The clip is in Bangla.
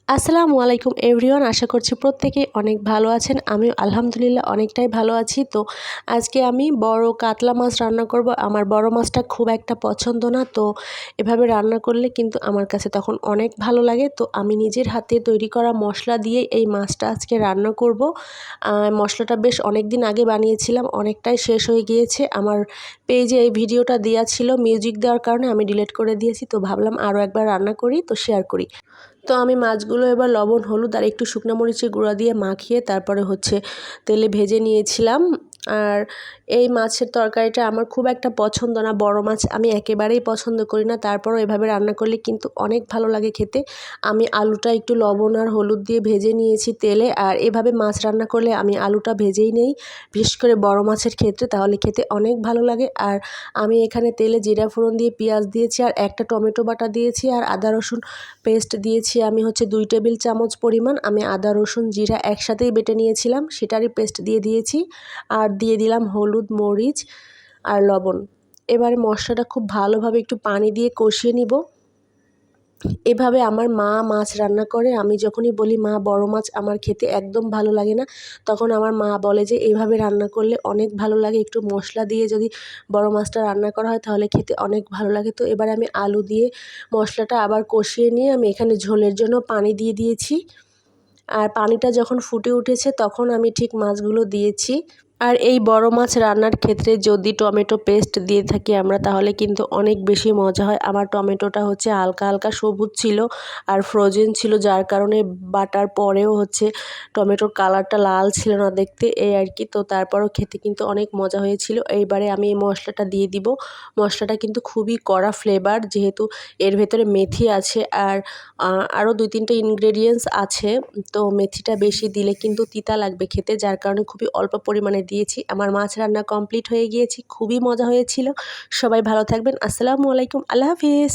আসসালামু আলাইকুম এভরিওয়ান, আশা করছি প্রত্যেকেই অনেক ভালো আছেন। আমিও আলহামদুলিল্লাহ অনেকটাই ভালো আছি। তো আজকে আমি বড় কাতলা মাছ রান্না করব। আমার বড় মাছটা খুব একটা পছন্দ না, তো এভাবে রান্না করলে কিন্তু আমার কাছে তখন অনেক ভালো লাগে। তো আমি নিজের হাতে তৈরি করা মশলা দিয়ে এই মাছটা আজকে রান্না করব। মশলাটা বেশ অনেক দিন আগে বানিয়েছিলাম, অনেকটাই শেষ হয়ে গিয়েছে। আমার পেজে এই ভিডিওটা দেওয়া ছিল, মিউজিক দেওয়ার কারণে আমি ডিলিট করে দিয়েছি। তো ভাবলাম আরও একবার রান্না করি, তো শেয়ার করি। তো আমি মাছগুলো এবার লবণ, হলুদ আর একটু শুকনো মরিচের গুঁড়া দিয়ে মাখিয়ে তারপরে তেলে ভেজে নিয়েছিলাম। আর এই মাছের তরকারিটা আমার খুব একটা পছন্দ না, বড় মাছ আমি একেবারেই পছন্দ করি না। তারপরও এভাবে রান্না করলে কিন্তু অনেক ভালো লাগে খেতে। আমি আলুটা একটু লবণ আর হলুদ দিয়ে ভেজে নিয়েছি তেলে। আর এভাবে মাছ রান্না করলে আমি আলুটা ভেজেই নেই, বিশেষ করে বড় মাছের ক্ষেত্রে, তাহলে খেতে অনেক ভালো লাগে। আর আমি এখানে তেলে জিরা ফোড়ন দিয়ে পেঁয়াজ দিয়েছি, আর একটা টমেটো বাটা দিয়েছি, আর আদা রসুন পেস্ট দিয়েছি আমি 2 টেবিল চামচ পরিমাণ। আমি আদা রসুন জিরা একসাথেই বেটে নিয়েছিলাম, সেটারই পেস্ট দিয়ে দিয়েছি। আর দিয়ে দিলাম হলুদ, মরিচ আর লবণ। এবারে মশলাটা খুব ভালোভাবে একটু পানি দিয়ে কষিয়ে নিব। এভাবে আমার মা মাছ রান্না করে। আমি যখনই বলি মা বড় মাছ আমার খেতে একদম ভালো লাগে না, তখন আমার মা বলে যে এভাবে রান্না করলে অনেক ভালো লাগে, একটু মশলা দিয়ে যদি বড় মাছটা রান্না করা হয় তাহলে খেতে অনেক ভালো লাগে। তো এবার আমি আলু দিয়ে মশলাটা আবার কষিয়ে নিয়ে আমি এখানে ঝোলের জন্য পানি দিয়ে দিয়েছি। আর পানিটা যখন ফুটে উঠেছে তখন আমি ঠিক মাছগুলো দিয়েছি। আর এই বড় মাছ রান্নার ক্ষেত্রে যদি টমেটো পেস্ট দিয়ে থাকি আমরা, তাহলে কিন্তু অনেক বেশি মজা হয়। আমার টমেটোটা হালকা হালকা সবুজ ছিল আর ফ্রোজেন ছিল, যার কারণে বাটার পরেও টমেটোর কালারটা লাল ছিল না দেখতে, এই আর কি। তো তারপরও খেতে কিন্তু অনেক মজা হয়েছিল। এইবারে আমি এই মশলাটা দিয়ে দিব। মশলাটা কিন্তু খুবই কড়া ফ্লেভার, যেহেতু এর ভেতরে মেথি আছে আর আরও 2-3টা ইনগ্রেডিয়েন্টস আছে। তো মেথিটা বেশি দিলে কিন্তু তিতা লাগবে খেতে, যার কারণে খুবই অল্প পরিমাণে দিয়েছি। আমার মাছ রান্না কমপ্লিট হয়ে গিয়েছে, খুবই মজা হয়েছিল। সবাই ভালো থাকবেন। আসসালামু আলাইকুম, আল্লাহ হাফিজ।